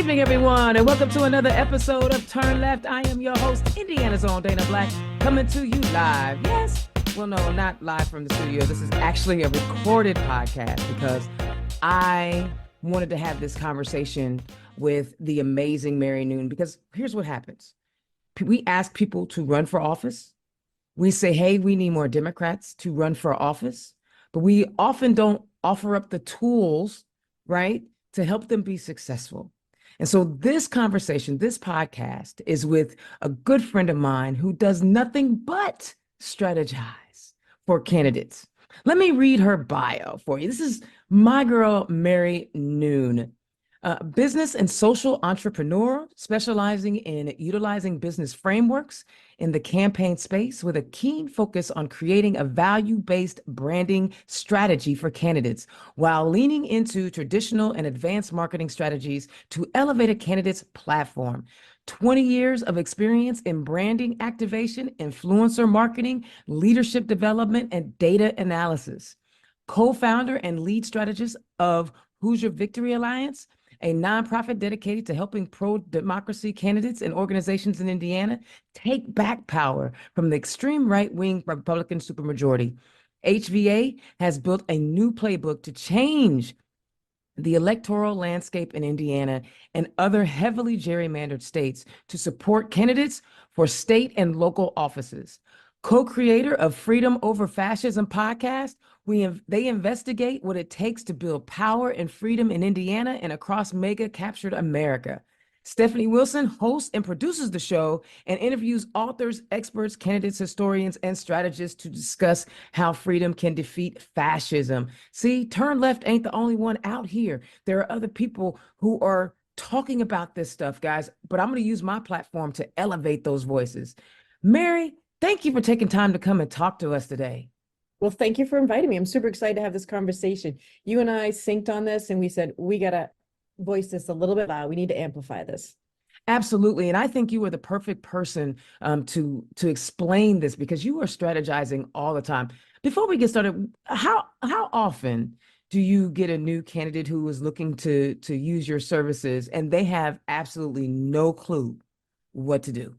evening, everyone, and welcome to another episode of Turn Left. I am your host, Indiana's own Dana Black, coming to you live. Yes, well, no, not live from the studio. This is actually a recorded podcast because I wanted to have this conversation with the amazing Mary Noone, because here's what happens. We ask people to run for office. We say, hey, we need more Democrats to run for office, but we often don't offer up the tools, right, to help them be successful. And so this conversation, this podcast is with a good friend of mine who does nothing but strategize for candidates. Let me read her bio for you. This is my girl, Mary Noone. Business and social entrepreneur specializing in utilizing business frameworks in the campaign space with a keen focus on creating a value-based branding strategy for candidates while leaning into traditional and advanced marketing strategies to elevate a candidate's platform. 20 years of experience in branding activation, influencer marketing, leadership development, and data analysis. Co-founder and lead strategist of Hoosier Victory Alliance, a nonprofit dedicated to helping pro-democracy candidates and organizations in Indiana take back power from the extreme right-wing Republican supermajority. HVA has built a new playbook to change the electoral landscape in Indiana and other heavily gerrymandered states to support candidates for state and local offices. Co-creator of Freedom Over Fascism Podcast, they investigate what it takes to build power and freedom in Indiana and across mega-captured America. Stephanie Wilson hosts and produces the show and interviews authors, experts, candidates, historians, and strategists to discuss how freedom can defeat fascism. See, Turn Left ain't the only one out here. There are other people who are talking about this stuff, guys, but I'm going to use my platform to elevate those voices. Mary, thank you for taking time to come and talk to us today. Well, thank you for inviting me. I'm super excited to have this conversation. You and I synced on this and we said, we got to voice this a little bit loud. We need to amplify this. Absolutely. And I think you are the perfect person to explain this because you are strategizing all the time. Before we get started, how often do you get a new candidate who is looking to use your services and they have absolutely no clue what to do?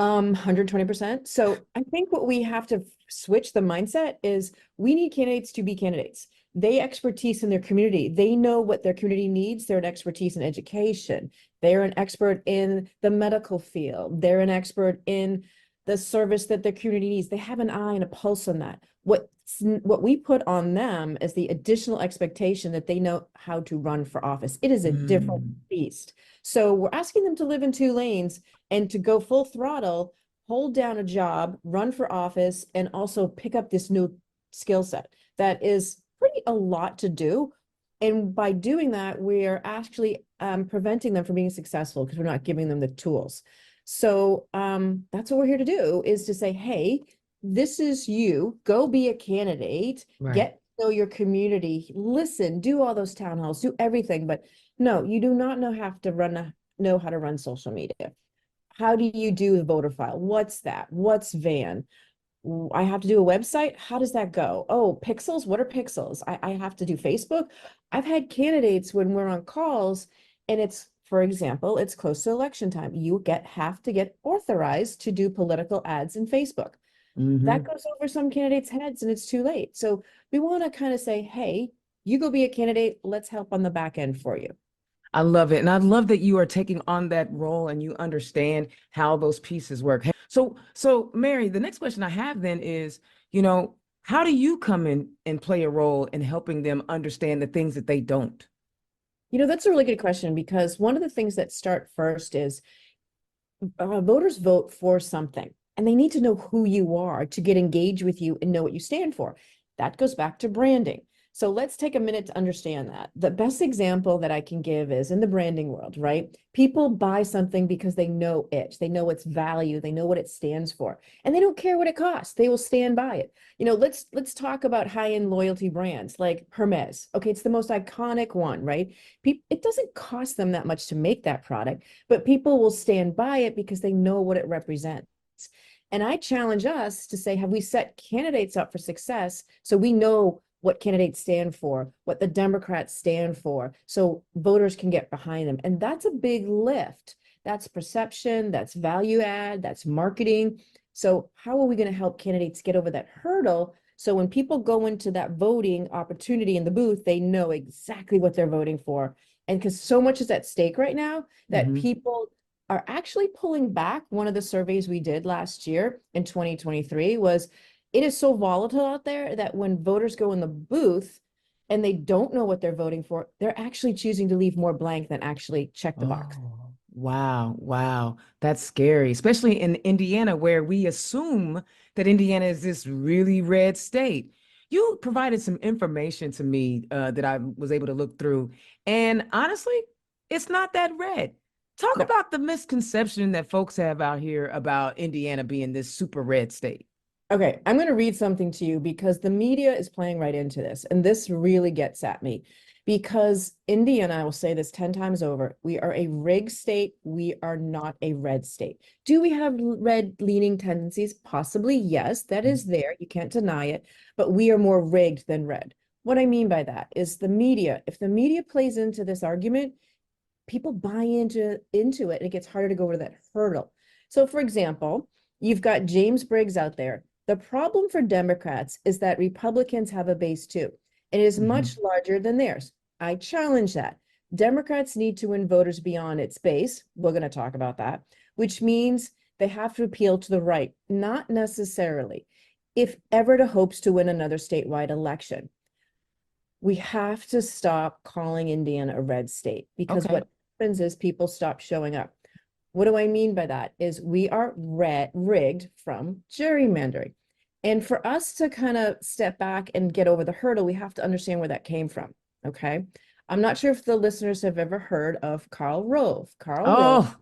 120%. So I think what we have to switch the mindset is we need candidates to be candidates. They expertise in their community. They know what their community needs. They're an expertise in education. They're an expert in the medical field. They're an expert in the service that their community needs. They have an eye and a pulse on that. What we put on them is the additional expectation that they know how to run for office. It is a different beast. So we're asking them to live in two lanes and to go full throttle, hold down a job, run for office, and also pick up this new skill set that is pretty a lot to do. And by doing that, we are actually preventing them from being successful because we're not giving them the tools. So that's what we're here to do, is to say, hey, this is you, go be a candidate, Right. Get to know your community, listen, do all those town halls, do everything. But no, you do not know how to run social media. How do you do the voter file? What's that? What's Van? I have to do a website. How does that go? Oh, pixels. What are pixels? I have to do Facebook. I've had candidates when we're on calls and it's, for example, it's close to election time. You have to get authorized to do political ads in Facebook. That goes over some candidates' heads and it's too late. So we want to kind of say, hey, you go be a candidate. Let's help on the back end for you. I love it. And I love that you are taking on that role and you understand how those pieces work. So Mary, the next question I have then is, how do you come in and play a role in helping them understand the things that they don't? That's a really good question, because one of the things that start first is voters vote for something and they need to know who you are to get engaged with you and know what you stand for. That goes back to branding. So let's take a minute to understand that. The best example that I can give is in the branding world, right? People buy something because they know it. They know its value. They know what it stands for. And they don't care what it costs. They will stand by it. Let's talk about high-end loyalty brands like Hermes. Okay, it's the most iconic one, right? It doesn't cost them that much to make that product, but people will stand by it because they know what it represents. And I challenge us to say, have we set candidates up for success so we know what candidates stand for, what the Democrats stand for, so voters can get behind them. And that's a big lift. That's perception, that's value add, that's marketing. So how are we going to help candidates get over that hurdle? So when people go into that voting opportunity in the booth, they know exactly what they're voting for. And because so much is at stake right now that people are actually pulling back. One of the surveys we did last year in 2023 was, it is so volatile out there that when voters go in the booth and they don't know what they're voting for, they're actually choosing to leave more blank than actually check the box. Oh, wow. Wow. That's scary, especially in Indiana, where we assume that Indiana is this really red state. You provided some information to me that I was able to look through. And honestly, it's not that red. Talk No. about the misconception that folks have out here about Indiana being this super red state. Okay, I'm going to read something to you because the media is playing right into this. And this really gets at me because Indiana, I will say this 10 times over, we are a rig state. We are not a red state. Do we have red leaning tendencies? Possibly, yes, that is there. You can't deny it, but we are more rigged than red. What I mean by that is the media. If the media plays into this argument, people buy into it and it gets harder to go over that hurdle. So for example, you've got James Briggs out there. The problem for Democrats is that Republicans have a base too, and it is much larger than theirs. I challenge that. Democrats need to win voters beyond its base. We're going to talk about that, which means they have to appeal to the right, not necessarily, if Everett hopes to win another statewide election. We have to stop calling Indiana a red state because what happens is people stop showing up. What do I mean by that? Is we are rigged from gerrymandering. And for us to kind of step back and get over the hurdle, we have to understand where that came from. Okay. I'm not sure if the listeners have ever heard of Karl Rove. Karl Rove.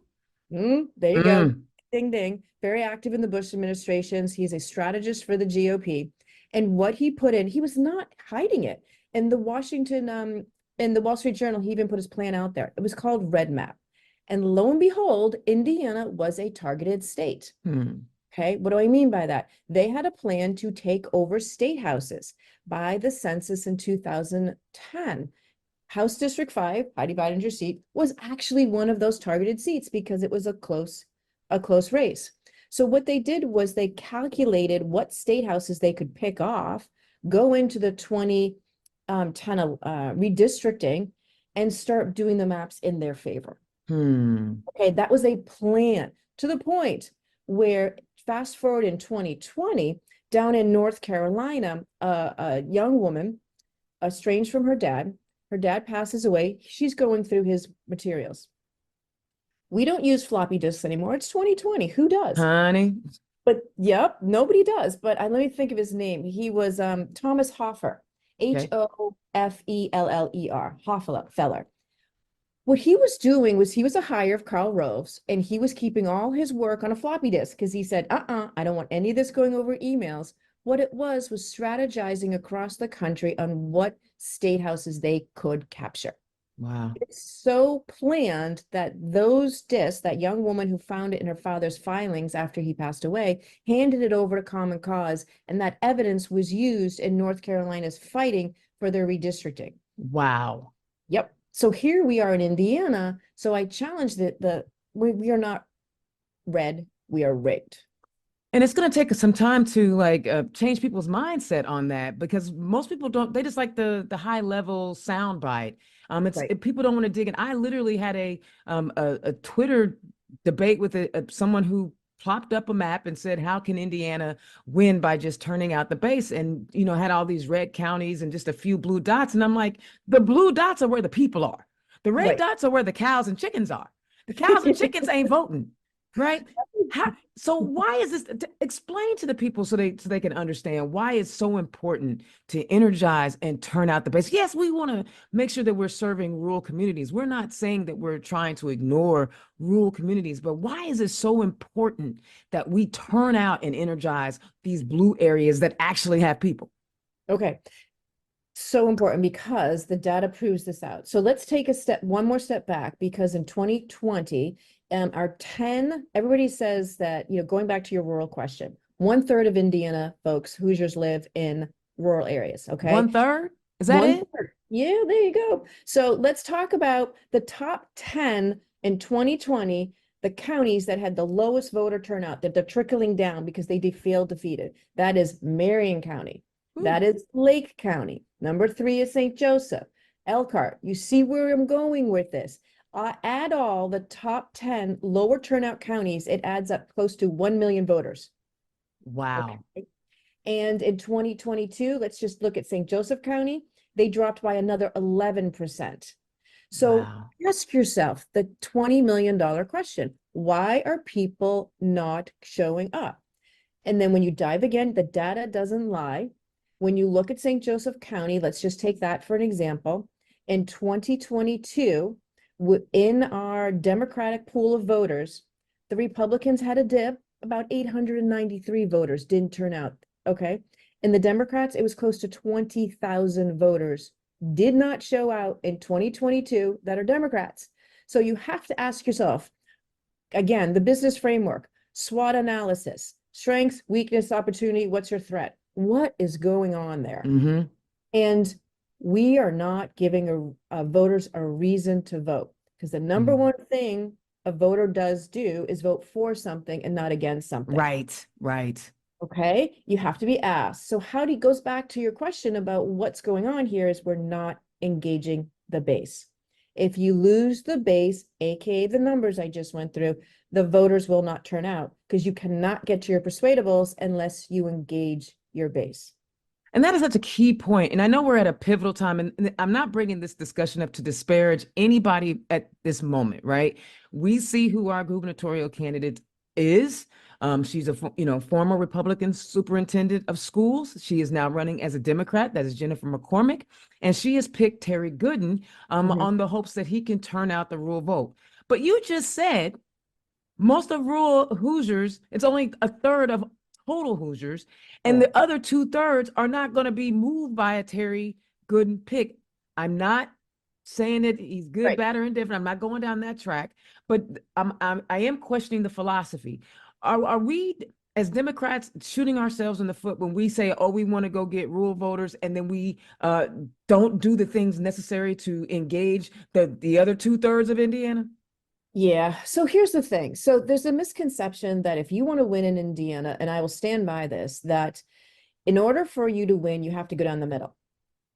There you go. Ding, ding. Very active in the Bush administrations. He's a strategist for the GOP. And what he put in, he was not hiding it. In the in the Wall Street Journal, he even put his plan out there. It was called Red Map. And lo and behold, Indiana was a targeted state. Okay, what do I mean by that? They had a plan to take over state houses by the census in 2010. House District 5, Heidi Bidenger's seat, was actually one of those targeted seats because it was a close race. So what they did was they calculated what state houses they could pick off, go into the 2010 redistricting, and start doing the maps in their favor. Okay, that was a plan to the point where fast forward in 2020, down in North Carolina, a young woman, estranged from her dad passes away. She's going through his materials. We don't use floppy disks anymore. It's 2020. Who does? Honey. But yep, nobody does. But let me think of his name. He was Thomas Hoffer, Hofeller, Hoffeller. What he was doing was he was a hire of Karl Rove's, and he was keeping all his work on a floppy disk because he said, I don't want any of this going over emails. What it was strategizing across the country on what state houses they could capture. Wow. It's so planned that those disks, that young woman who found it in her father's filings after he passed away, handed it over to Common Cause, and that evidence was used in North Carolina's fighting for their redistricting. Wow. Yep. So here we are in Indiana. So I challenge that we are not red, we are rigged. And it's going to take some time to change people's mindset on that, because most people they just like the high level sound bite. People don't want to dig in. I literally had a Twitter debate with someone who plopped up a map and said, how can Indiana win by just turning out the base? And, had all these red counties and just a few blue dots. And I'm like, the blue dots are where the people are. The red dots are where the cows and chickens are. The cows and chickens ain't voting, right? So why is this? Explain to the people so they can understand why it's so important to energize and turn out the base. Yes, we want to make sure that we're serving rural communities. We're not saying that we're trying to ignore rural communities, but why is it so important that we turn out and energize these blue areas that actually have people? Okay. So important because the data proves this out. So let's take one more step back, because in 2020, everybody says that, going back to your rural question, 1/3 of Indiana folks, Hoosiers, live in rural areas. Okay. 1/3? Is that One it? third. Yeah, there you go. So let's talk about the top 10 in 2020, the counties that had the lowest voter turnout, that they're trickling down because they feel defeated. That is Marion County. That Ooh. is Lake County. Number 3 is St. Joseph. Elkhart. You see where I'm going with this. Add all the top 10 lower turnout counties, it adds up close to 1 million voters. Wow. Okay. And in 2022, let's just look at St. Joseph County. They dropped by another 11%. So Wow. ask yourself the $20 million question. Why are people not showing up? And then when you dive again, the data doesn't lie. When you look at St. Joseph County, let's just take that for an example. In 2022, in our Democratic pool of voters, the Republicans had a dip, about 893 voters didn't turn out. Okay. And the Democrats, it was close to 20,000 voters did not show out in 2022 that are Democrats. So you have to ask yourself, again, the business framework, SWOT analysis, strengths, weakness, opportunity, what's your threat? What is going on there? Mm-hmm. And we are not giving voters a reason to vote, because the number one thing a voter does do is vote for something and not against something. Right, right. Okay, you have to be asked. So goes back to your question about what's going on here is we're not engaging the base. If you lose the base, aka the numbers I just went through, the voters will not turn out, because you cannot get to your persuadables unless you engage your base. And that is such a key point. And I know we're at a pivotal time, and I'm not bringing this discussion up to disparage anybody at this moment, right? We see who our gubernatorial candidate is. She's a former Republican superintendent of schools. She is now running as a Democrat. That is Jennifer McCormick. And she has picked Terry Gooden on the hopes that he can turn out the rural vote. But you just said most of rural Hoosiers, it's only a third of total Hoosiers, and the other 2/3 are not going to be moved by a Terry Gooden pick. I'm not saying that he's good, Right. bad, or indifferent. I'm not going down that track, but I am questioning the philosophy. Are we as Democrats shooting ourselves in the foot when we say, oh, we want to go get rural voters, and then we don't do the things necessary to engage the other 2/3 of Indiana? Yeah. So here's the thing. So there's a misconception that if you want to win in Indiana, and I will stand by this, that in order for you to win, you have to go down the middle.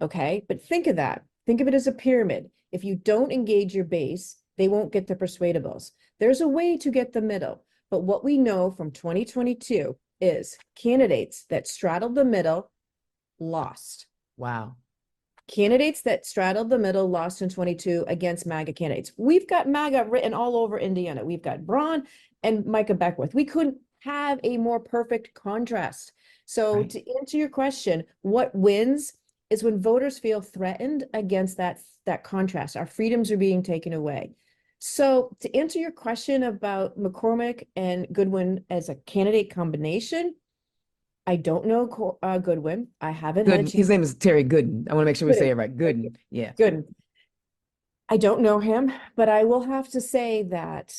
Okay. But think of that. Think of it as a pyramid. If you don't engage your base, they won't get the persuadables. There's a way to get the middle. But what we know from 2022 is candidates that straddled the middle lost. Wow. Candidates that straddled the middle lost in 22 against MAGA candidates. We've got MAGA written all over Indiana. We've got Braun and Micah Beckwith. We couldn't have a more perfect contrast. So Right. to answer your question, what wins is when voters feel threatened against that contrast. Our freedoms are being taken away. So to answer your question about McCormick and Goodwin as a candidate combination, I don't know Goodwin. I haven't had a Gooden. chance. His name is Terry Gooden. I want to make sure we say Gooden. it right. Gooden. Yeah. Good. I don't know him, but I will have to say that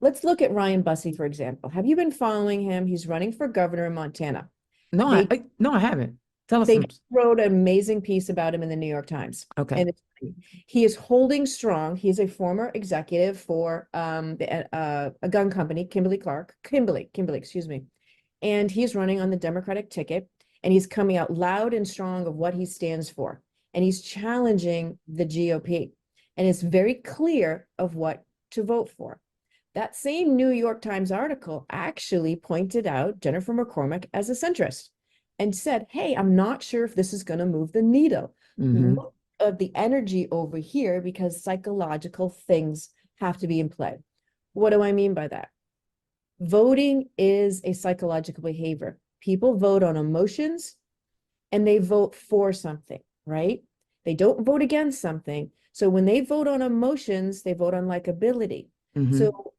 let's look at Ryan Bussey, for example. Have you been following him? He's running for governor in Montana. No, no, I haven't. Tell us They some. wrote an amazing piece about him in the New York Times. Okay. And he is holding strong. He's a former executive for a gun company, Kimberly, excuse me. And he's running on the Democratic ticket, and he's coming out loud and strong of what he stands for. And he's challenging the GOP. And it's very clear of what to vote for. That same New York Times article actually pointed out Jennifer McCormick as a centrist and said, hey, I'm not sure if this is going to move the needle. Look at the energy over here, because psychological things have to be in play. What do I mean by that? Voting is a psychological behavior. People vote on emotions and they vote for something, right? They don't vote against something. So when they vote on emotions, they vote on likability. So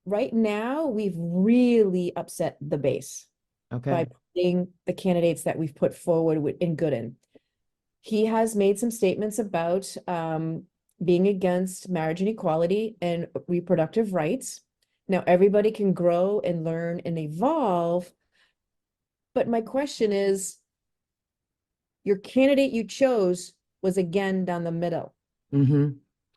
right now, we've really upset the base by putting the candidates that we've put forward in Gooden. He has made some statements about being against marriage and equality and reproductive rights. Now, everybody can grow and learn and evolve. But my question is, your candidate you chose was again down the middle. Mm-hmm.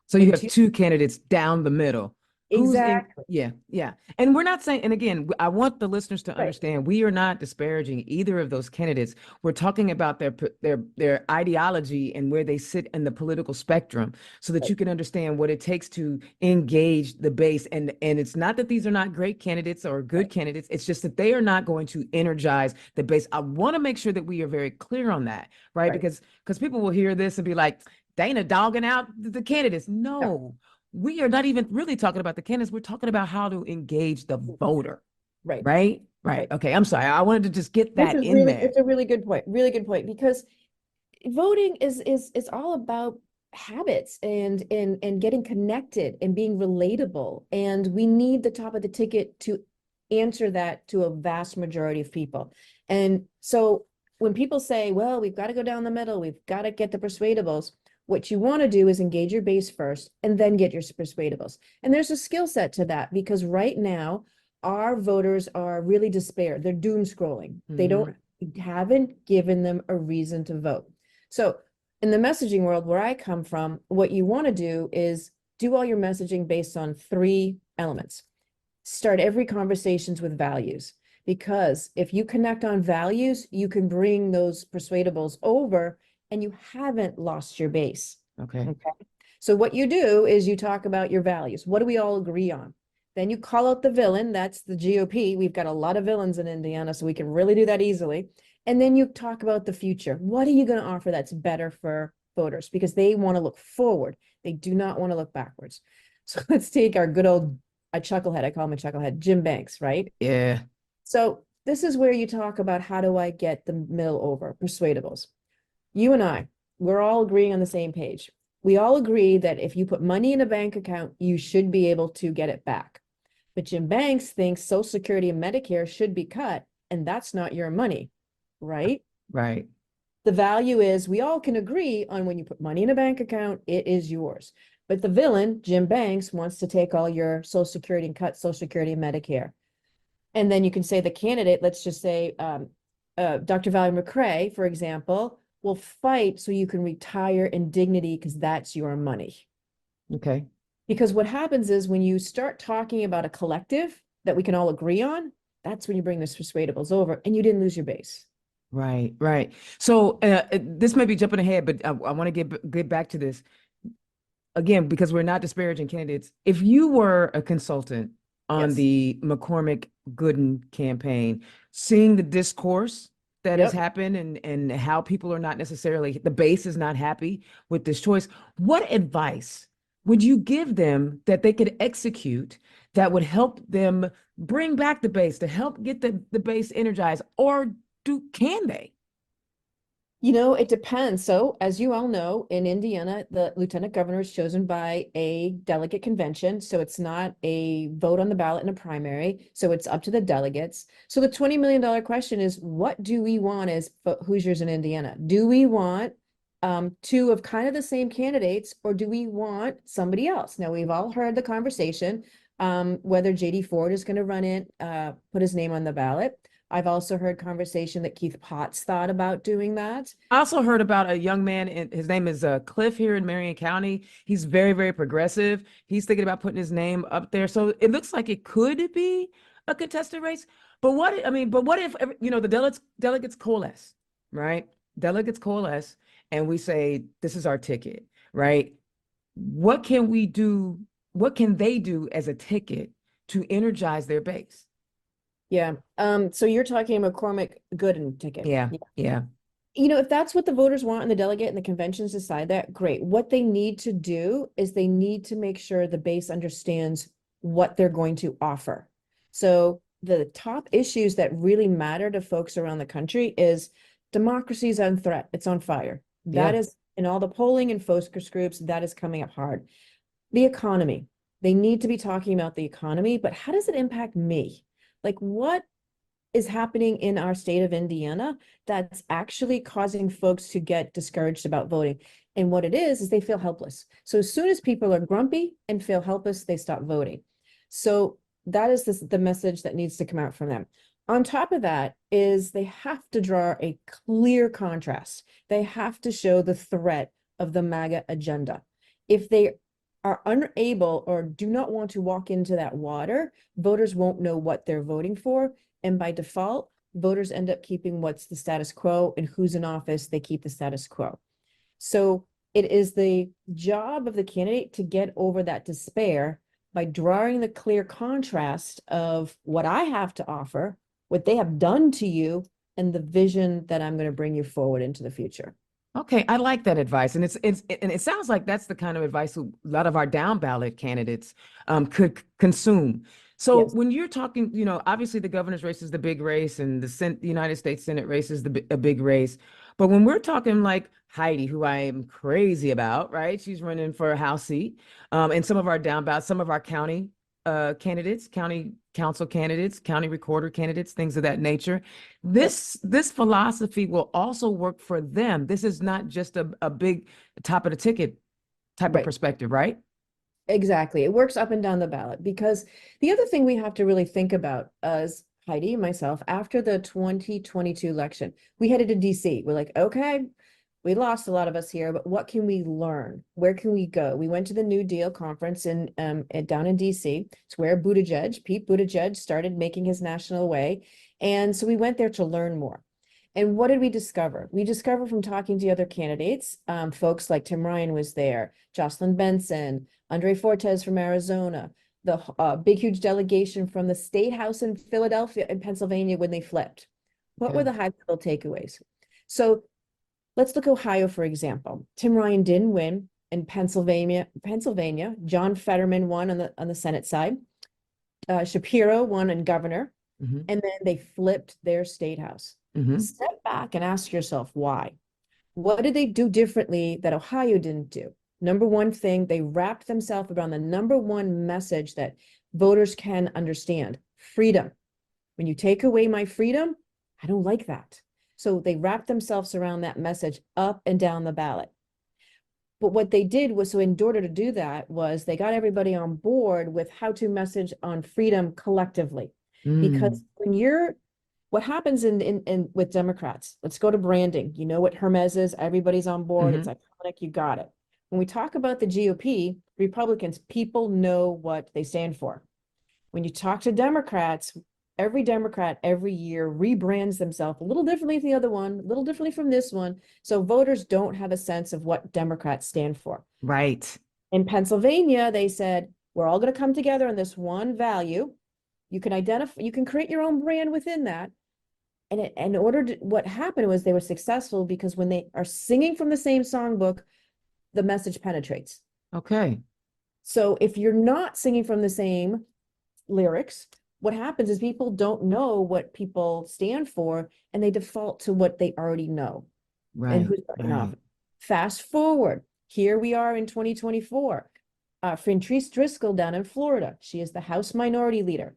So you And have two, two candidates down the middle. Who's in? exactly. Yeah, yeah. And we're not saying, and again, I want the listeners to Right. understand we are not disparaging either of those candidates. We're talking about their ideology and where they sit in the political spectrum so that Right. you can understand what it takes to engage the base. And it's not that these are not great candidates or good Right. candidates. It's just that they are not going to energize the base. I want to make sure that we are very clear on that, right? Right. Because people will hear this and be like, Dana dogging out the candidates. Yeah. No, we are not even really talking about the candidates. We're talking about how to engage the voter, Right. right? Right. Right. Okay. I'm sorry. I wanted to just get This that is in really, there. it's a really good point. Really good point, because voting is all about habits and getting connected and being relatable. And we need the top of the ticket to answer that to a vast majority of people. And so when people say, well, we've got to go down the middle, we've got to get the persuadables, what you want to do is engage your base first and then get your persuadables. And there's a skill set to that, because right now our voters are really despair. They're doom scrolling. They don't haven't given them a reason to vote. So in the messaging world where I come from, what you want to do is do all your messaging based on 3 elements. Start every conversations with values, because if you connect on values, you can bring those persuadables over and you haven't lost your base. Okay. Okay. So what you do is you talk about your values. What do we all agree on? Then you call out the villain. That's the GOP. We've got a lot of villains in Indiana, so we can really do that easily. And then you talk about the future. What are you going to offer that's better for voters? Because they want to look forward. They do not want to look backwards. So let's take our good old, a chucklehead, I call him a chucklehead, Jim Banks, right? Yeah. So this is where you talk about how do I get the mill over, persuadables. You and I, we're all agreeing on the same page. We all agree that if you put money in a bank account, you should be able to get it back. But Jim Banks thinks Social Security and Medicare should be cut, and that's not your money, right? Right. The value is we all can agree on when you put money in a bank account, it is yours. But the villain, Jim Banks, wants to take all your Social Security and cut Social Security and Medicare. And then you can say the candidate, let's just say Dr. Valerie McRae, for example, will fight so you can retire in dignity because that's your money. Okay. Because what happens is when you start talking about a collective that we can all agree on, that's when you bring this persuadables over and you didn't lose your base. Right. Right. So this may be jumping ahead, but I want to get back to this again, because we're not disparaging candidates. If you were a consultant on Yes. the McCormick Gooden campaign, seeing the discourse that has Yep. happened and how people are not necessarily, the base is not happy with this choice, what advice would you give them that they could execute that would help them bring back the base, to help get the base energized, or can they? You know, it depends. So, as you all know, in Indiana, the lieutenant governor is chosen by a delegate convention. So it's not a vote on the ballot in a primary. So it's up to the delegates. So the $20 million question is, what do we want as Hoosiers in Indiana? Do we want 2 of kind of the same candidates, or do we want somebody else? Now, we've all heard the conversation, whether JD Ford is going to run in, put his name on the ballot. I've also heard conversation that Keith Potts thought about doing that. I also heard about a young man, and his name is Cliff here in Marion County. He's very, very progressive. He's thinking about putting his name up there. So it looks like it could be a contested race. But what if, the delegates coalesce, right? Delegates coalesce and we say, this is our ticket, right? What can we do? What can they do as a ticket to energize their base? Yeah. So you're talking McCormick Gooden ticket. Yeah. Yeah. You know, if that's what the voters want and the delegate and the conventions decide that, great. What they need to do is they need to make sure the base understands what they're going to offer. So the top issues that really matter to folks around the country is democracy is on threat. It's on fire. That Yeah. is in all the polling and focus groups, that is coming up hard. The economy. They need to be talking about the economy, but how does it impact me? Like, what is happening in our state of Indiana that's actually causing folks to get discouraged about voting? And what it is they feel helpless. So as soon as people are grumpy and feel helpless, they stop voting. So that is the message that needs to come out from them. On top of that is they have to draw a clear contrast. They have to show the threat of the MAGA agenda. If they are unable or do not want to walk into that water, voters won't know what they're voting for. And by default, voters end up keeping what's the status quo, and who's in office, they keep the status quo. So it is the job of the candidate to get over that despair by drawing the clear contrast of what I have to offer, what they have done to you, and the vision that I'm going to bring you forward into the future. Okay, I like that advice, and it sounds like that's the kind of advice a lot of our down ballot candidates could consume. So Yes. when you're talking, obviously the governor's race is the big race, and the United States Senate race is a big race. But when we're talking like Heidi, who I am crazy about, right? She's running for a House seat, and some of our down ballot, some of our county candidates, county council candidates, county recorder candidates, things of that nature. This philosophy will also work for them. This is not just a big top of the ticket type of Right. perspective, right? Exactly. It works up and down the ballot, because the other thing we have to really think about as Heidi and myself, after the 2022 election, we headed to DC. We're like, okay, we lost a lot of us here, but what can we learn? Where can we go? We went to the New Deal conference down in DC. It's where Pete Buttigieg started making his national way. And so we went there to learn more. And what did we discover? We discovered from talking to the other candidates, folks like Tim Ryan was there, Jocelyn Benson, Andre Fortes from Arizona, the big, huge delegation from the State House in Philadelphia and Pennsylvania when they flipped. What were the high-level takeaways? So let's look at Ohio, for example. Tim Ryan didn't win in Pennsylvania. John Fetterman won on the Senate side. Shapiro won in governor. Mm-hmm. And then they flipped their state house. Mm-hmm. Step back and ask yourself why. What did they do differently that Ohio didn't do? Number one thing, they wrapped themselves around the number one message that voters can understand: freedom. When you take away my freedom, I don't like that. So they wrapped themselves around that message up and down the ballot. But what they did was, so in order to do that, was they got everybody on board with how to message on freedom collectively. Because what happens in with Democrats, let's go to branding. You know what Hermes is, everybody's on board, it's iconic, you got it. When we talk about the GOP, Republicans, people know what they stand for. When you talk to Democrats, every Democrat every year rebrands themselves a little differently from the other one, a little differently from this one. So voters don't have a sense of what Democrats stand for. Right. In Pennsylvania, they said, we're all going to come together on this one value. You can identify, you can create your own brand within that. And what happened was they were successful because when they are singing from the same songbook, the message penetrates. Okay. So if you're not singing from the same lyrics, what happens is people don't know what people stand for, and they default to what they already know. Right. And who's in office. Fast forward, here we are in 2024. Fintrice Driscoll down in Florida. She is the House Minority Leader.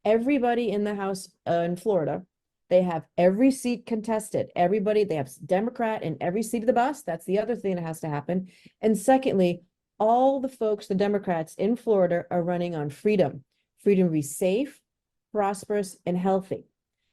Everybody in the House in Florida, they have every seat contested. They have Democrat in every seat of the bus. That's the other thing that has to happen. And secondly, all the folks, the Democrats in Florida, are running on freedom to be safe, prosperous, and healthy.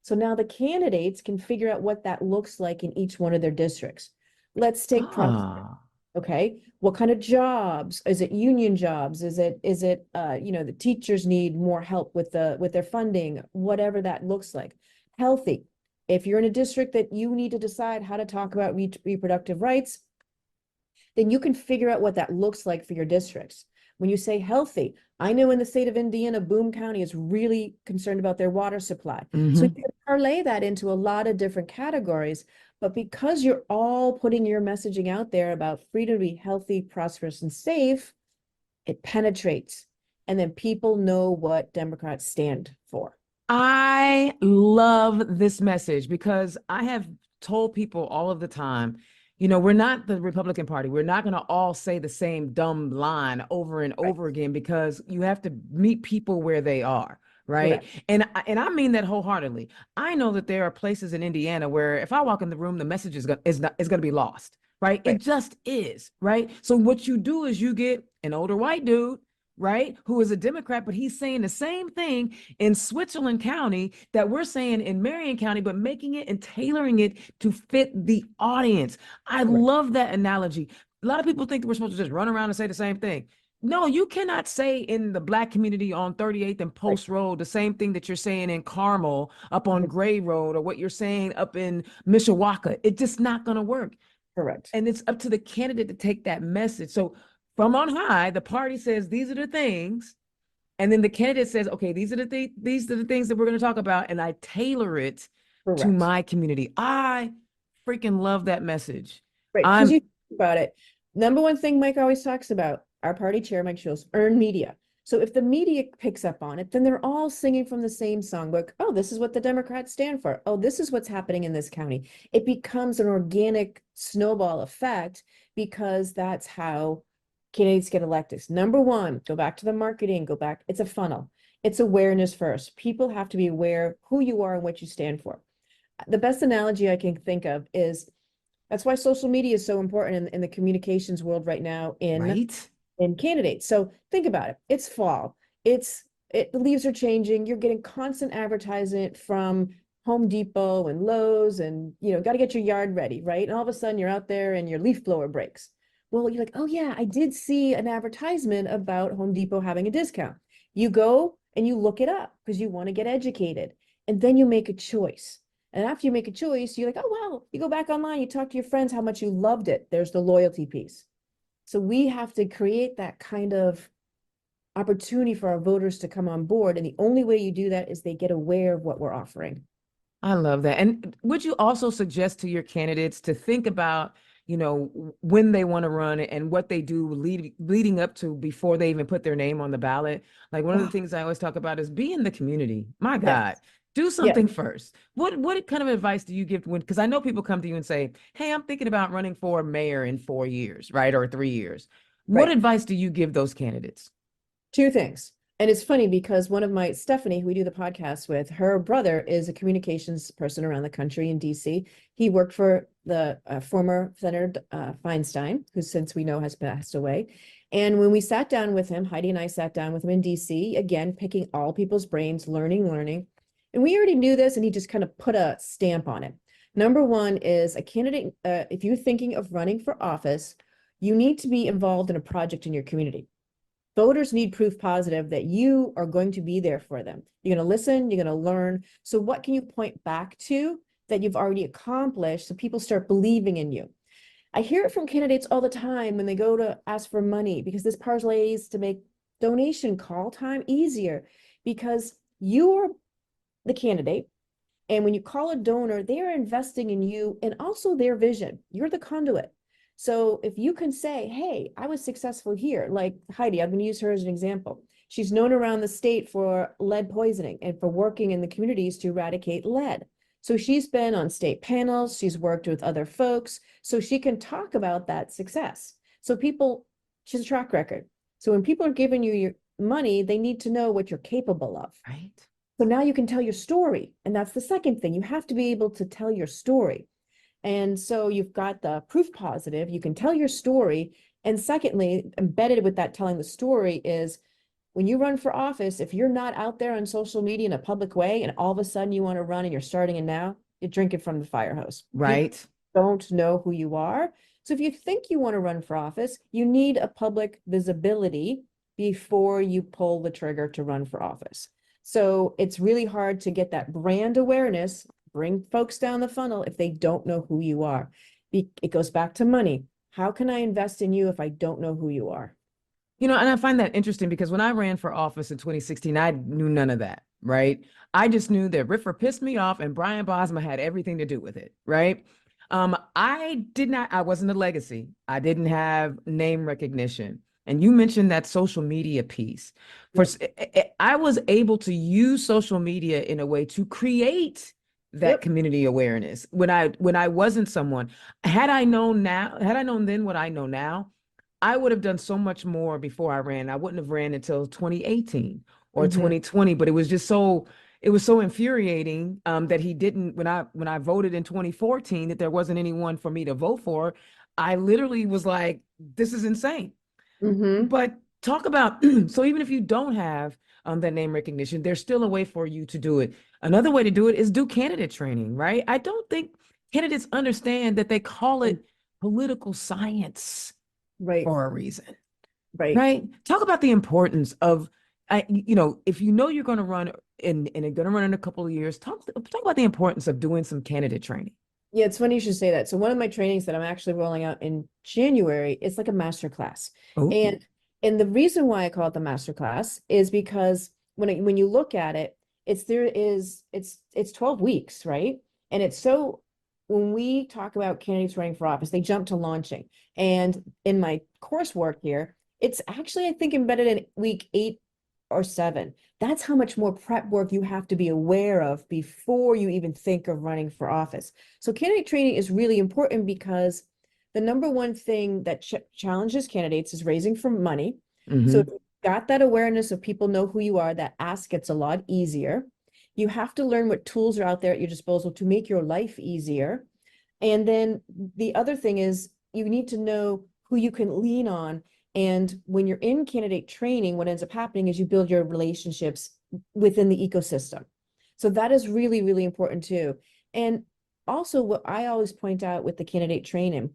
So now the candidates can figure out what that looks like in each one of their districts. Let's take prosperity. Okay, what kind of jobs? Is it union jobs? Is it the teachers need more help with their funding, whatever that looks like. Healthy. If you're in a district that you need to decide how to talk about reproductive rights, then you can figure out what that looks like for your districts. When you say healthy, I know in the state of Indiana, Boone County is really concerned about their water supply. So you can parlay that into a lot of different categories. But because you're all putting your messaging out there about freedom to be healthy, prosperous, and safe, it penetrates. And then people know what Democrats stand for. I love this message because I have told people all of the time, we're not the Republican Party. We're not going to all say the same dumb line over and over again, because you have to meet people where they are. Right. Correct. And I mean that wholeheartedly. I know that there are places in Indiana where if I walk in the room, the message is going to be lost. Right. It just is. Right. So what you do is you get an older white dude right, who is a Democrat, but he's saying the same thing in Switzerland County that we're saying in Marion County, but making it and tailoring it to fit the audience. I Correct. love that analogy. A lot of people think that we're supposed to just run around and say the same thing. No, you cannot say in the Black community on 38th and Right. Post Road the same thing that you're saying in Carmel up on Mhm. Gray Road or what you're saying up in Mishawaka. It's just not going to work. Correct. And it's up to the candidate to take that message. So from on high, the party says these are the things, and then the candidate says, okay, these are the things that we're going to talk about, and I tailor it to Correct. my community. I freaking love that message. Right. Because I'm you think about it. Number one thing Mike always talks about, our party chair, Mike Schultz, earned media. So if the media picks up on it, then they're all singing from the same songbook. Oh, this is what the Democrats stand for. Oh, this is what's happening in this county. It becomes an organic snowball effect because that's how candidates get elected. Number one, go back to the marketing, go back. It's a funnel. It's awareness first. People have to be aware who you are and what you stand for. The best analogy I can think of is that's why social media is so important in the communications world right now right. in candidates. So think about it. It's fall. The leaves are changing. You're getting constant advertisement from Home Depot and Lowe's and got to get your yard ready, right? And all of a sudden you're out there and your leaf blower breaks. Well, you're like, oh yeah, I did see an advertisement about Home Depot having a discount. You go and you look it up because you want to get educated. And then you make a choice. And after you make a choice, you're like, oh, wow, you go back online, you talk to your friends how much you loved it. There's the loyalty piece. So we have to create that kind of opportunity for our voters to come on board. And the only way you do that is they get aware of what we're offering. I love that. And would you also suggest to your candidates to think about, when they want to run and what they do leading up to before they even put their name on the ballot? Like one of the Oh, things I always talk about is be in the community. My God, yes. do Yes. something first. What kind of advice do you give because I know people come to you and say, hey, I'm thinking about running for mayor in 4 years, right? Or 3 years. What Right. advice do you give those candidates? Two things. And it's funny because one of my Stephanie, who we do the podcast with, her brother is a communications person around the country in DC. He worked for the former Senator Feinstein, who since we know has passed away. And when we sat down with him, Heidi and I sat down with him in DC, again, picking all people's brains, learning. And we already knew this, and he just kind of put a stamp on it. Number one is a candidate, if you're thinking of running for office, you need to be involved in a project in your community. Voters need proof positive that you are going to be there for them. You're going to listen, you're going to learn. So what can you point back to that you've already accomplished so people start believing in you? I hear it from candidates all the time when they go to ask for money because this parlays to make donation call time easier because you're the candidate. And when you call a donor, they are investing in you and also their vision. You're the conduit. So if you can say, hey, I was successful here, like Heidi, I'm going to use her as an example. She's known around the state for lead poisoning and for working in the communities to eradicate lead. So she's been on state panels, she's worked with other folks, so she can talk about that success. So she's a track record. So when people are giving you your money, they need to know what you're capable of. Right. So now you can tell your story. And that's the second thing. You have to be able to tell your story. And so you've got the proof positive, you can tell your story. And secondly, embedded with that telling the story is when you run for office, if you're not out there on social media in a public way and all of a sudden you want to run and you're starting it now, you're drinking from the fire hose. Right. People don't know who you are. So if you think you want to run for office, you need a public visibility before you pull the trigger to run for office. So it's really hard to get that brand awareness, bring folks down the funnel if they don't know who you are. It goes back to money. How can I invest in you if I don't know who you are? And I find that interesting because when I ran for office in 2016, I knew none of that, right? I just knew that Riffer pissed me off and Brian Bosma had everything to do with it, right? I wasn't a legacy. I didn't have name recognition. And you mentioned that social media piece. I was able to use social media in a way to create that community awareness when I wasn't someone. Had I known then what I know now, I would have done so much more before I ran. I wouldn't have ran until 2018 or 2020, but it was so infuriating that he didn't when I voted in 2014 that there wasn't anyone for me to vote for. I literally was like, this is insane. But talk about, so even if you don't have that name recognition, there's still a way for you to do it. Another way to do it is do candidate training, right? I don't think candidates understand that they call Mm. it political science Right, for a reason, right. right? Talk about the importance of, if you know you're going to run and you're going to run in a couple of years, talk about the importance of doing some candidate training. Yeah, it's funny you should say that. So one of my trainings that I'm actually rolling out in January, it's like a master class. Oh, And the reason why I call it the master class is because when you look at it, it's 12 weeks, right? And it's so when we talk about candidates running for office, they jump to launching. And in my coursework here, it's actually, I think, embedded in week 8 or 7. That's how much more prep work you have to be aware of before you even think of running for office. So candidate training is really important because the number one thing that challenges candidates is raising for money. So if mm-hmm. you got that awareness of people know who you are, that ask gets a lot easier. You have to learn what tools are out there at your disposal to make your life easier. And then the other thing is you need to know who you can lean on. And when you're in candidate training, what ends up happening is you build your relationships within the ecosystem. So that is really, really important too. And also what I always point out with the candidate training,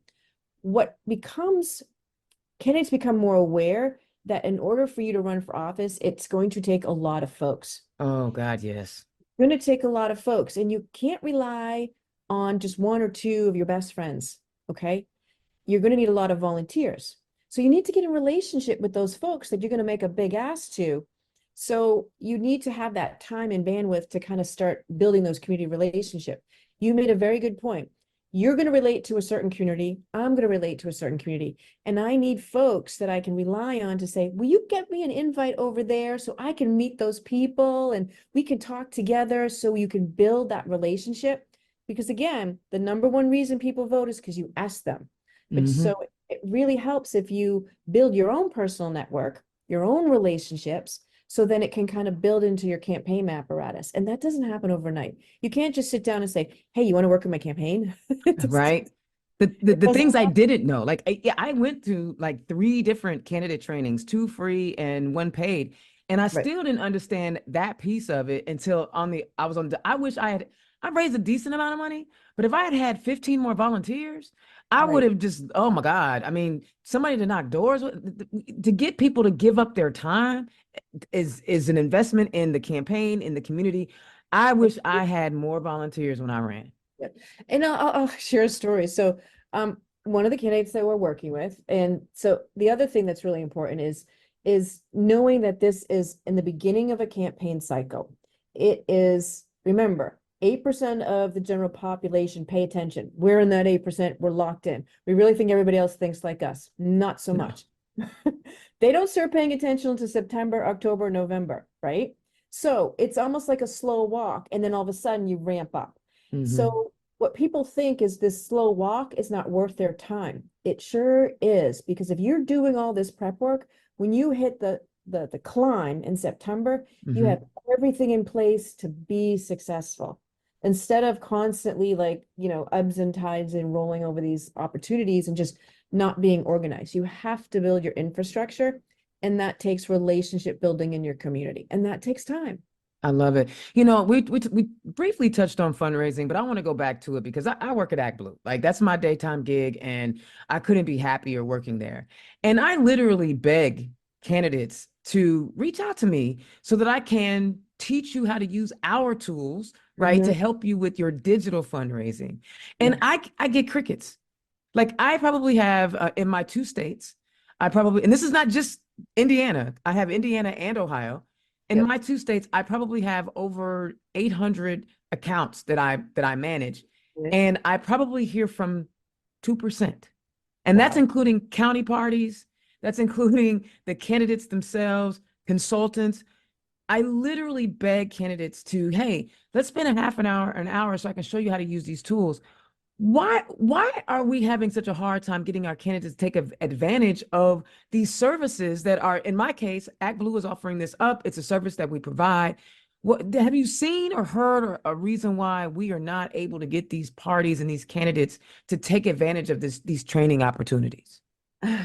candidates become more aware that in order for you to run for office, it's going to take a lot of folks. Oh God, yes. It's going to take a lot of folks, and you can't rely on just one or two of your best friends. Okay. You're going to need a lot of volunteers. So you need to get in relationship with those folks that you're going to make a big ask to. So you need to have that time and bandwidth to kind of start building those community relationships. You made a very good point. You're going to relate to a certain community. I'm going to relate to a certain community. And I need folks that I can rely on to say, will you get me an invite over there so I can meet those people and we can talk together so you can build that relationship? Because again, the number one reason people vote is because you ask them. But Mm-hmm. so it really helps if you build your own personal network, your own relationships, so then it can kind of build into your campaign apparatus. And that doesn't happen overnight. You can't just sit down and say, hey, you want to work in my campaign? Right. The Doesn't things I happen. didn't know, like I went to like 3 different candidate trainings, 2 free and 1 paid, and I Right, still didn't understand that piece of it until I was on I wish I raised a decent amount of money, but if I had had 15 more volunteers, I would right. have just, oh my God. I mean, somebody to knock doors to get people to give up their time is an investment in the campaign, in the community. I wish I had more volunteers when I ran. Yeah. And I'll share a story. So, one of the candidates that we're working with, and so the other thing that's really important is knowing that this is in the beginning of a campaign cycle. It is, remember, 8% of the general population pay attention. We're in that 8%, we're locked in. We really think everybody else thinks like us. Not so No. much. They don't start paying attention until September, October, November, right? So it's almost like a slow walk, and then all of a sudden you ramp up. Hmm. So what people think is this slow walk is not worth their time. It sure is, because if you're doing all this prep work, when you hit the climb in September, you Hmm. have everything in place to be successful. Instead of constantly like, ebbs and tides and rolling over these opportunities and just not being organized. You have to build your infrastructure, and that takes relationship building in your community, and that takes time. I love it. We briefly touched on fundraising, but I want to go back to it because I work at ActBlue. Like that's my daytime gig, and I couldn't be happier working there. And I literally beg candidates to reach out to me so that I can teach you how to use our tools, right, Mhm. to help you with your digital fundraising. And Yeah. I get crickets. Like I probably have in my 2 states, and this is not just Indiana. I have Indiana and Ohio. In Yep. my 2 states, I probably have over 800 accounts that I manage, Yeah. and I probably hear from 2%. And that's Wow. including county parties, that's including the candidates themselves, consultants. I literally beg candidates to, hey, let's spend a half an hour so I can show you how to use these tools. Why are we having such a hard time getting our candidates to take advantage of these services that are, in my case, ActBlue is offering this up. It's a service that we provide. What have you seen or heard or a reason why we are not able to get these parties and these candidates to take advantage of these training opportunities?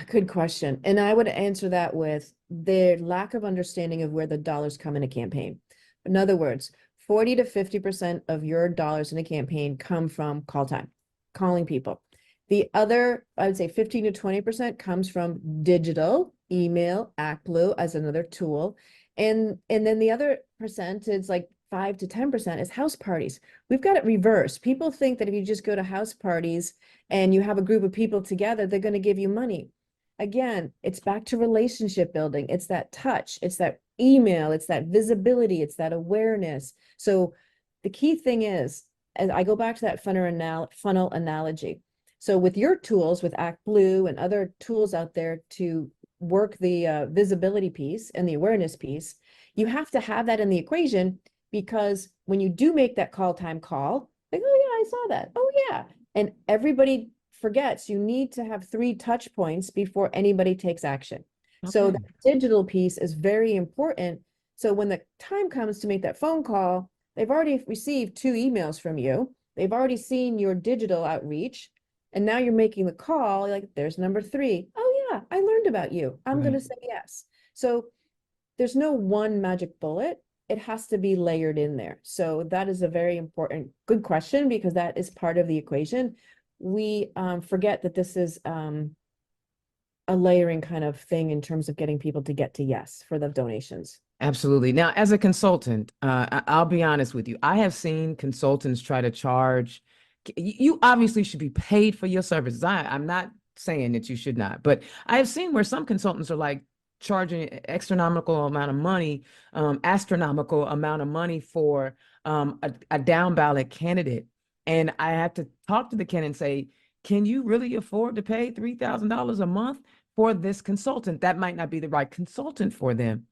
Good question. And I would answer that with their lack of understanding of where the dollars come in a campaign. In other words, 40 to 50% of your dollars in a campaign come from call time, calling people. The other, I would say 15 to 20% comes from digital, email, ActBlue as another tool. And then the other percentage, like 5 to 10% is house parties. We've got it reversed. People think that if you just go to house parties and you have a group of people together, they're going to give you money. Again, it's back to relationship building. It's that touch, it's that email, it's that visibility, it's that awareness. So the key thing is, and I go back to that funnel analogy. So with your tools, with ActBlue and other tools out there to work the visibility piece and the awareness piece, you have to have that in the equation, because when you do make that call time call, like, oh yeah, I saw that. Oh yeah. And everybody forgets you need to have 3 touch points before anybody takes action. So Okay. the digital piece is very important. So when the time comes to make that phone call, they've already received 2 emails from you. They've already seen your digital outreach. And now you're making the call, like, there's number 3. Oh yeah, I learned about you. I'm going to Right. say yes. So there's no one magic bullet. It has to be layered in there. So that is a very important, good question, because that is part of the equation. We forget that this is a layering kind of thing in terms of getting people to get to yes for the donations. Absolutely. Now, as a consultant, I'll be honest with you. I have seen consultants try to charge. You obviously should be paid for your services. I'm not saying that you should not, but I have seen where some consultants are like charging astronomical amount of money, astronomical amount of money for a down ballot candidate. And I have to talk to the candidate and say, can you really afford to pay $3,000 a month for this consultant? That might not be the right consultant for them.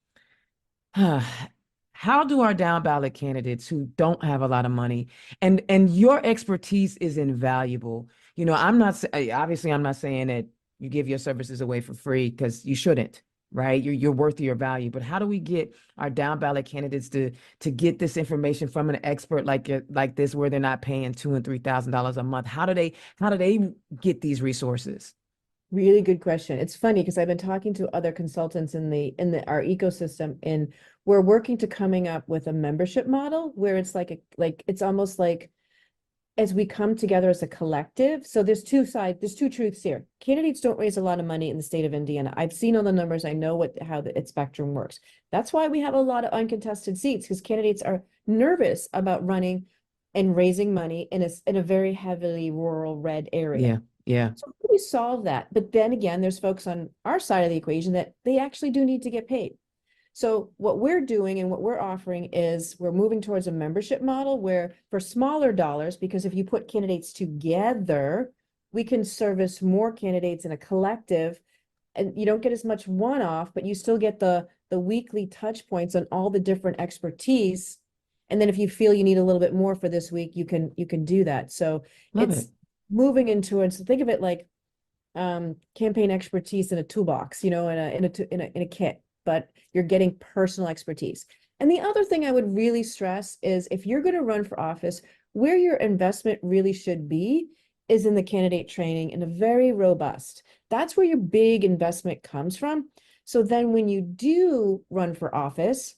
How do our down ballot candidates who don't have a lot of money, and your expertise is invaluable. I'm not obviously I'm not saying that you give your services away for free, because you shouldn't, right? You're worth your value. But how do we get our down ballot candidates to get this information from an expert like this, where they're not paying $2,000 and $3,000 a month? How do they get these resources? Really good question. It's funny because I've been talking to other consultants in the our ecosystem, and we're working to coming up with a membership model where it's like it's almost like as we come together as a collective. So there's 2 sides, there's 2 truths here. Candidates don't raise a lot of money in the state of Indiana. I've seen all the numbers. I know how its spectrum works. That's why we have a lot of uncontested seats, because candidates are nervous about running and raising money in a very heavily rural red area. Yeah, yeah. So how do we solve that? But then again, there's folks on our side of the equation that they actually do need to get paid. So what we're doing and what we're offering is we're moving towards a membership model where for smaller dollars, because if you put candidates together, we can service more candidates in a collective, and you don't get as much one-off, but you still get the weekly touch points on all the different expertise. And then if you feel you need a little bit more for this week, you can do that. So Love it's it. moving into it. So think of it like campaign expertise in a toolbox, in a kit, but you're getting personal expertise. And the other thing I would really stress is if you're going to run for office, where your investment really should be is in the candidate training, and a very robust. That's where your big investment comes from. So then when you do run for office,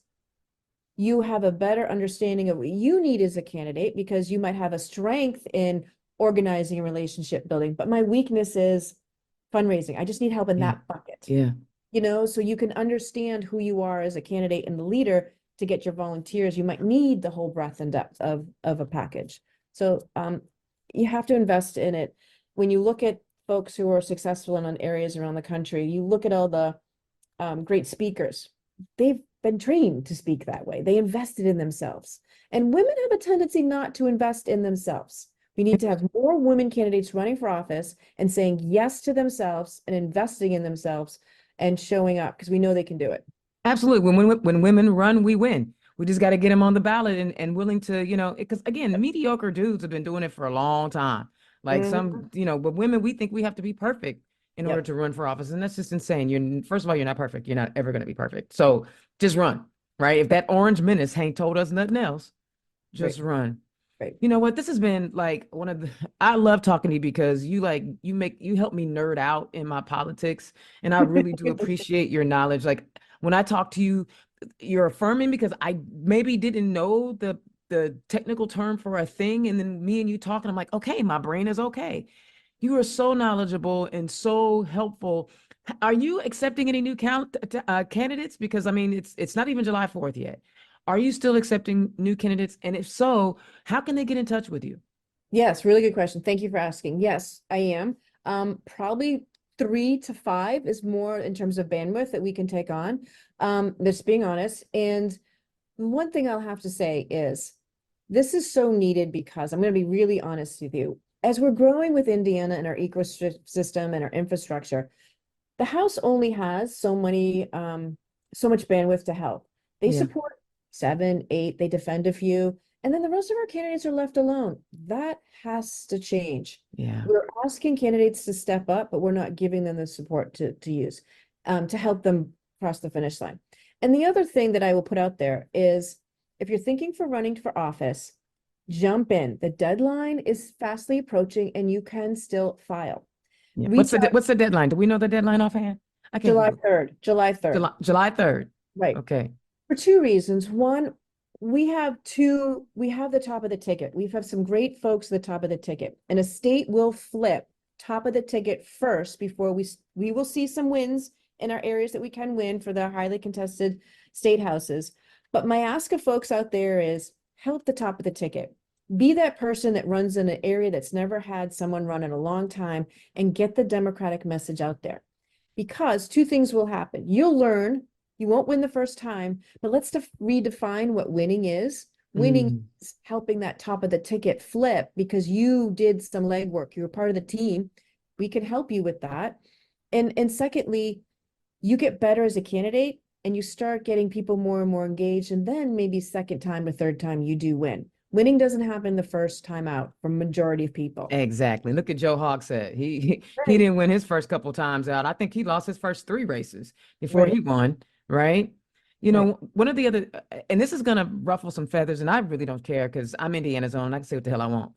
you have a better understanding of what you need as a candidate, because you might have a strength in organizing and relationship building, but my weakness is fundraising. I just need help in Yeah, that bucket. yeah. So you can understand who you are as a candidate and the leader to get your volunteers. You might need the whole breadth and depth of a package. So you have to invest in it. When you look at folks who are successful in areas around the country, you look at all the great speakers. They've been trained to speak that way. They invested in themselves. And women have a tendency not to invest in themselves. We need to have more women candidates running for office and saying yes to themselves and investing in themselves and showing up, because we know they can do it. Absolutely. When women run, we win. We just got to get them on the ballot and willing to, because again, mediocre dudes have been doing it for a long time. Like Mhm. some, but women, we think we have to be perfect in order Yep, to run for office. And that's just insane. First of all, you're not perfect. You're not ever going to be perfect. So just run, right? If that orange menace ain't told us nothing else, right. just run. Right. You know what? This has been like one of the, I love talking to you because you help me nerd out in my politics. And I really do appreciate your knowledge. Like when I talk to you, you're affirming because I maybe didn't know the technical term for a thing. And then me and you talking, I'm like, okay, my brain is okay. You are so knowledgeable and so helpful. Are you accepting any new candidates? Because I mean, it's not even July 4th yet. Are you still accepting new candidates? And if so, how can they get in touch with you? Yes, really good question. Thank you for asking. Yes, I am. Probably 3 to 5 is more in terms of bandwidth that we can take on. Just being honest. And one thing I'll have to say is this is so needed because I'm going to be really honest with you. As we're growing with Indiana and our ecosystem and our infrastructure, the House only has so much bandwidth to help. They Yeah, support 7, 8, they defend a few, and then the rest of our candidates are left alone. That has to change. yeah, We're asking candidates to step up, but we're not giving them the support to use to help them cross the finish line. And the other thing that I will put out there is if you're thinking for running for office, jump in. The deadline is fastly approaching and you can still file. yeah. Reach out What's the deadline? Do we know the deadline offhand? I can't July remember. 3rd, July 3rd. July 3rd. Right. Okay. For two reasons. One, we have the top of the ticket. We have some great folks at the top of the ticket. And a state will flip top of the ticket first before we will see some wins in our areas that we can win for the highly contested state houses. But my ask of folks out there is help the top of the ticket. Be that person that runs in an area that's never had someone run in a long time and get the Democratic message out there. Because two things will happen. You'll learn, you won't win the first time, but let's redefine what winning is. Winning Mm, is helping that top of the ticket flip because you did some legwork. You were part of the team. We can help you with that. And secondly, you get better as a candidate and you start getting people more and more engaged. And then maybe second time or third time you do win. Winning doesn't happen the first time out for majority of people. exactly. Look at Joe Hogsett. He Right. didn't win his first couple times out. I think he lost his first 3 races before Right. he won, right? You Right. know, one of the other, and this is gonna ruffle some feathers, and I really don't care because I'm Indiana's own. I can say what the hell I want.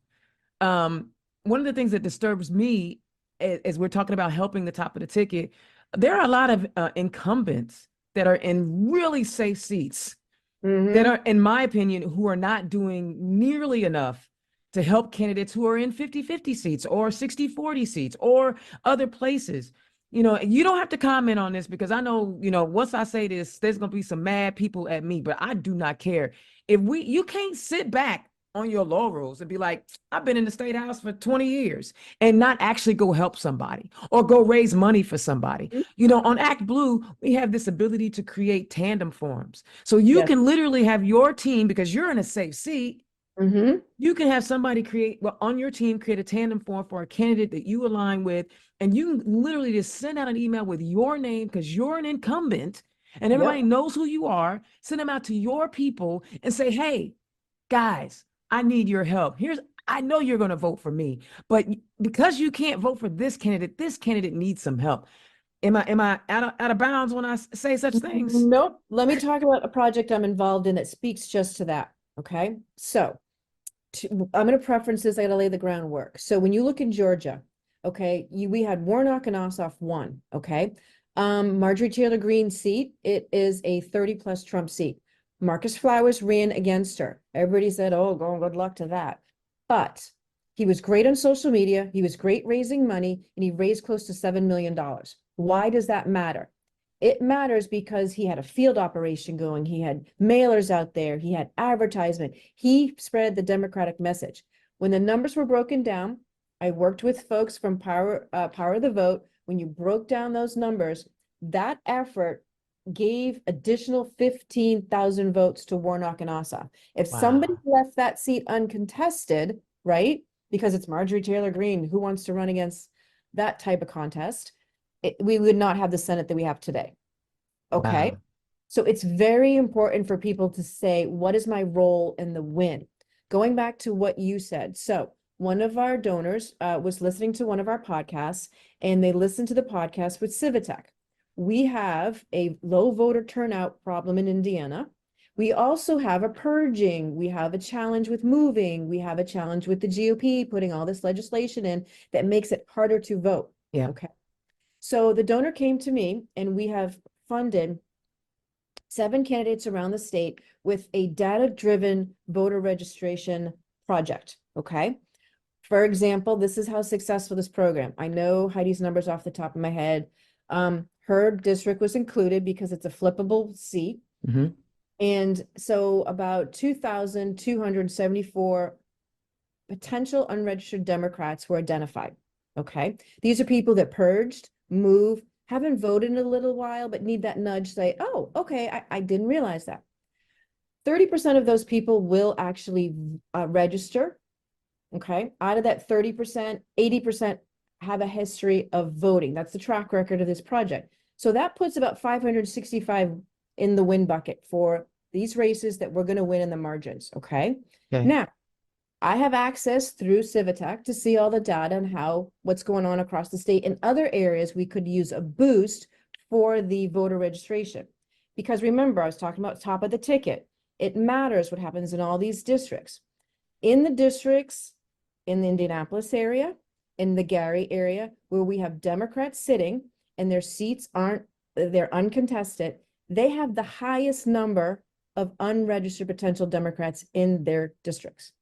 Um, One of the things that disturbs me as we're talking about helping the top of the ticket, there are a lot of incumbents that are in really safe seats that Mm-hmm. are, in my opinion, who are not doing nearly enough to help candidates who are in 50-50 seats or 60-40 seats or other places. You know, you don't have to comment on this because I know, you know, once I say this, there's going to be some mad people at me, but I do not care. You can't sit back on your laurels and be like, I've been in the state house for 20 years and not actually go help somebody or go raise money for somebody. You know, on Act Blue, we have this ability to create tandem forums. So you Yes. can literally have your team, because you're in a safe seat, Mm-hmm. you can have somebody on your team create a tandem form for a candidate that you align with, and you can literally just send out an email with your name because you're an incumbent and everybody Yep. knows who you are. Send them out to your people and say, hey, guys, I need your help. I know you're going to vote for me, but because you can't vote for this candidate needs some help. Am I out of bounds when I say such things? Nope. Let me talk about a project I'm involved in that speaks just to that. Okay. So I'm going to preference this. I got to lay the groundwork. So when you look in Georgia, okay, we had Warnock and Ossoff won. Okay. Marjorie Taylor Greene's seat, it is a 30+ Trump seat. Marcus Flowers ran against her. Everybody said, oh, good luck to that. But he was great on social media. He was great raising money and he raised close to $7 million. Why does that matter? It matters because he had a field operation going. He had mailers out there. He had advertisement. He spread the Democratic message. When the numbers were broken down, I worked with folks from Power of the Vote. When you broke down those numbers, that effort gave additional 15,000 votes to Warnock and Ossoff. If somebody Wow. left that seat uncontested, right? Because it's Marjorie Taylor Greene, who wants to run against that type of contest? We would not have the Senate that we have today. Okay. Wow. So it's very important for people to say, what is my role in the win? Going back to what you said. So one of our donors was listening to one of our podcasts and they listened to the podcast with Civitech. We have a low voter turnout problem in Indiana. We also have a purging. We have a challenge with moving. We have a challenge with the GOP putting all this legislation in that makes it harder to vote. Yeah. Okay. So the donor came to me and we have funded 7 candidates around the state with a data-driven voter registration project. Okay. For example, this is how successful this program. I know Heidi's numbers off the top of my head. Her district was included because it's a flippable seat. Mhm. And so about 2,274 potential unregistered Democrats were identified. Okay. These are people that purged, moved, haven't voted in a little while, but need that nudge, say, oh, okay, I didn't realize that. 30% of those people will actually register. Okay. Out of that 30%, 80% have a history of voting. That's the track record of this project. So that puts about 565 in the win bucket for these races that we're going to win in the margins. Okay. Now, I have access through Civitech to see all the data and what's going on across the state. In other areas, we could use a boost for the voter registration. Because remember, I was talking about top of the ticket. It matters what happens in all these districts. In the districts in the Indianapolis area, in the Gary area, where we have Democrats sitting and their seats they're uncontested, they have the highest number of unregistered potential Democrats in their districts.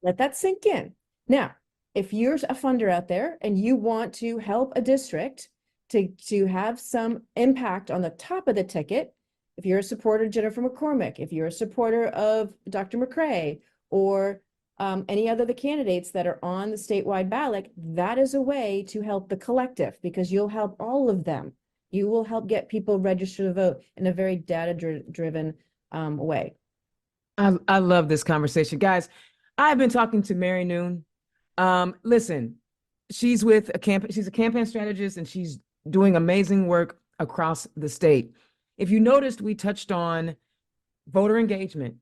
Let that sink in. Now, if you're a funder out there and you want to help a district to have some impact on the top of the ticket, if you're a supporter of Jennifer McCormick, if you're a supporter of Dr. McCrae, or any other of the candidates that are on the statewide ballot, that is a way to help the collective, because you'll help all of them. You will help get people registered to vote in a very data-driven way. I love this conversation, guys. I've been talking to Mary Noone. Listen, she's with she's a campaign strategist, and she's doing amazing work across the state. If you noticed, we touched on voter engagement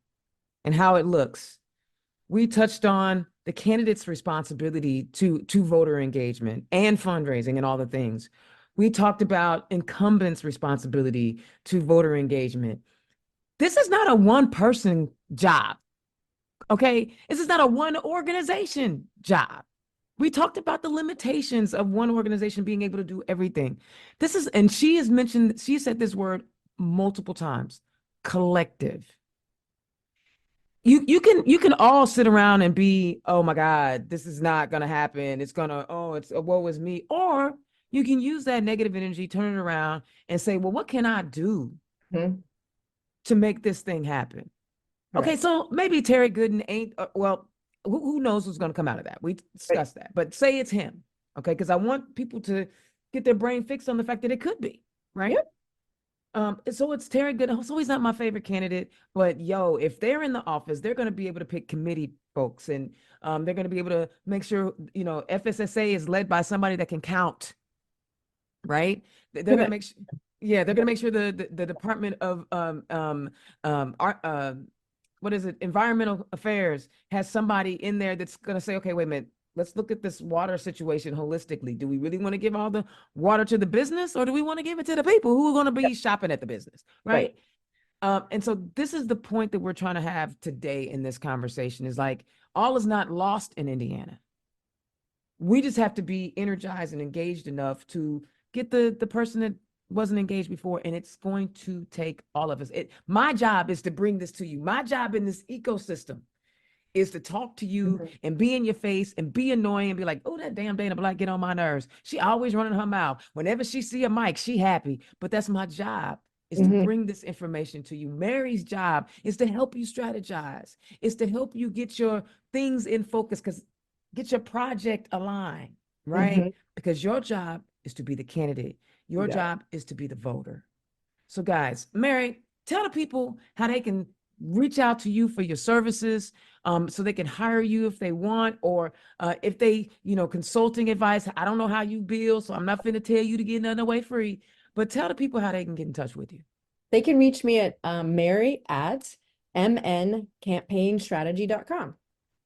and how it looks. We touched on the candidate's responsibility to voter engagement and fundraising and all the things. We talked about incumbents' responsibility to voter engagement. This is not a one-person job, okay? This is not a one organization job. We talked about the limitations of one organization being able to do everything. And she said this word multiple times, collective. You can all sit around and be, oh my God, this is not gonna happen. It's a woe is me. Or you can use that negative energy, turn it around and say, well, what can I do to make this thing happen? Right. Okay, so maybe Terry Gooden ain't, who knows who's gonna come out of that? We discussed that, but say it's him, okay? Because I want people to get their brain fixed on the fact that it could be, right? Yep. So it's Terry Gooden. So he's not my favorite candidate, but if they're in the office, they're going to be able to pick committee folks, and they're going to be able to make sure, FSSA is led by somebody that can count, right? They're going to make sure, they're going to make sure the Department of Environmental Affairs has somebody in there that's going to say, okay, wait a minute. Let's look at this water situation holistically. Do we really want to give all the water to the business, or do we want to give it to the people who are going to be shopping at the business, right? And so this is the point that we're trying to have today in this conversation, is like, all is not lost in Indiana. We just have to be energized and engaged enough to get the person that wasn't engaged before, and it's going to take all of us. My job is to bring this to you. My job in this ecosystem is to talk to you and be in your face and be annoying and be like, oh, that damn Dana Black get on my nerves. She always running her mouth. Whenever she see a mic, she happy. But that's my job, is to bring this information to you. Mary's job is to help you strategize. Is to help you get your things in focus, get your project aligned, right? Because your job is to be the candidate. Your job is to be the voter. So guys, Mary, tell the people how they can reach out to you for your services, so they can hire you if they want, or if they, consulting advice. I don't know how you bill, so I'm not finna tell you to get nothing away free, but tell the people how they can get in touch with you. They can reach me at mary@mncampaignstrategy.com.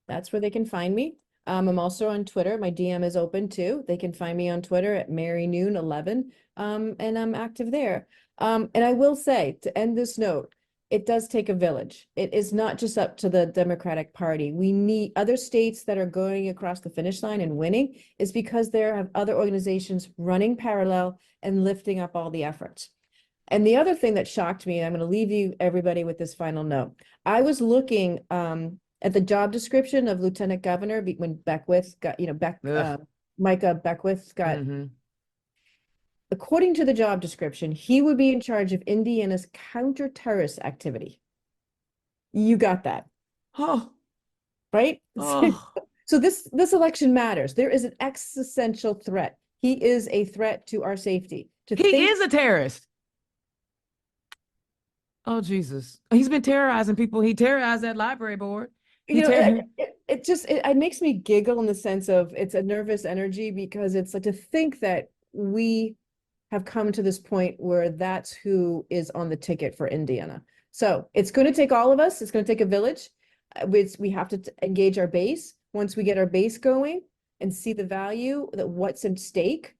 That's where they can find me. I'm also on Twitter. My DM is open too. They can find me on Twitter at Mary Noone 11, and I'm active there. And I will say, to end this note, it does take a village. It is not just up to the Democratic Party. We need other states that are going across the finish line and winning is because there have other organizations running parallel and lifting up all the efforts. And the other thing that shocked me, and I'm going to leave you everybody with this final note. I was looking at the job description of Lieutenant Governor when Beckwith got, Micah Beckwith got. According to the job description, he would be in charge of Indiana's counter-terrorist activity. You got that. Oh, right? oh. So this election matters. There is an existential threat. He is a threat to our safety. He is a terrorist. Oh, Jesus. He's been terrorizing people. He terrorized that library board. It makes me giggle in the sense of it's a nervous energy because it's like to think that we have come to this point where that's who is on the ticket for Indiana. So it's going to take all of us. It's going to take a village. We have to engage our base. Once we get our base going and see the value that what's at stake,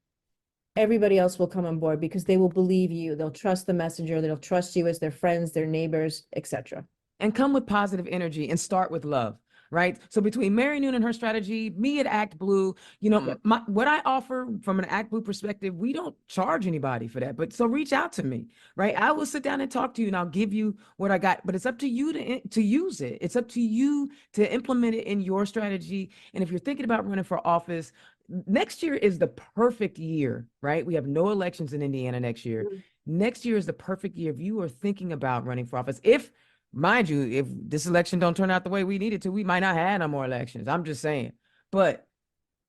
everybody else will come on board because they will believe you. They'll trust the messenger. They'll trust you as their friends, their neighbors, etc. And come with positive energy and start with love. Right. So between Mary Noone and her strategy, me at Act Blue, what I offer from an Act Blue perspective, we don't charge anybody for that. But so reach out to me. Right. I will sit down and talk to you and I'll give you what I got. But it's up to you to use it. It's up to you to implement it in your strategy. And if you're thinking about running for office, next year is the perfect year. Right. We have no elections in Indiana next year. Mm-hmm. Next year is the perfect year if you are thinking about running for office. Mind you, if this election don't turn out the way we need it to, we might not have no more elections. I'm just saying. But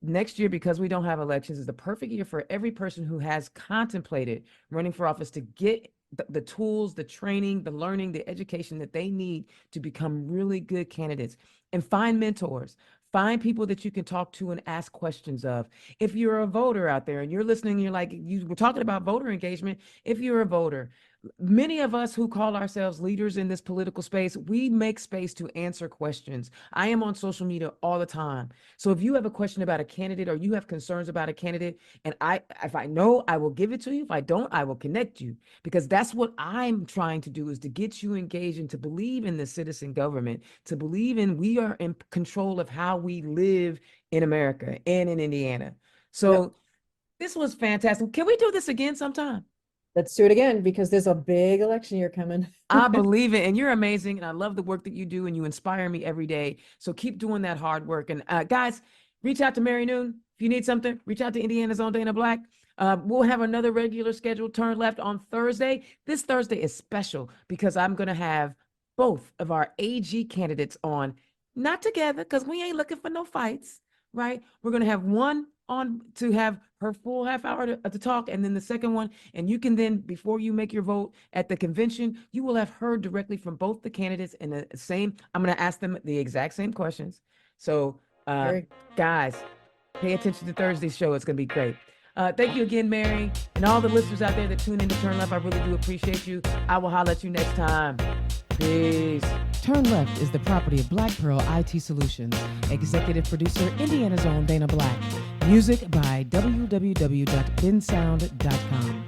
next year, because we don't have elections, is the perfect year for every person who has contemplated running for office to get the tools, the training, the learning, the education that they need to become really good candidates. And find mentors. Find people that you can talk to and ask questions of. If you're a voter out there and you're listening, you're like, you were talking about voter engagement. If you're a voter, many of us who call ourselves leaders in this political space, we make space to answer questions. I am on social media all the time. So if you have a question about a candidate or you have concerns about a candidate, and if I know, I will give it to you. If I don't, I will connect you, because that's what I'm trying to do, is to get you engaged and to believe in the citizen government, to believe in we are in control of how we live in America and in Indiana. So This was fantastic. Can we do this again sometime? Let's do it again, because there's a big election year coming. I believe it. And you're amazing. And I love the work that you do, and you inspire me every day. So keep doing that hard work. And guys, reach out to Mary Noone. If you need something, reach out to Indiana's own Dana Black. We'll have another regular scheduled Turn Left on Thursday. This Thursday is special because I'm going to have both of our AG candidates on, not together because we ain't looking for no fights, right? We're going to have one on to have her full half hour to talk, and then the second one, and you can then, before you make your vote at the convention, you will have heard directly from both the candidates in the same, I'm going to ask them the exact same questions. So guys, pay attention to Thursday's show. It's going to be great. Thank you again, Mary, and all the listeners out there that tune in to Turn Left. I really do appreciate you. I will holler at you next time. Peace. Turn Left is the property of Black Pearl IT Solutions. Executive producer, Indiana's own Dana Black. Music by www.bensound.com.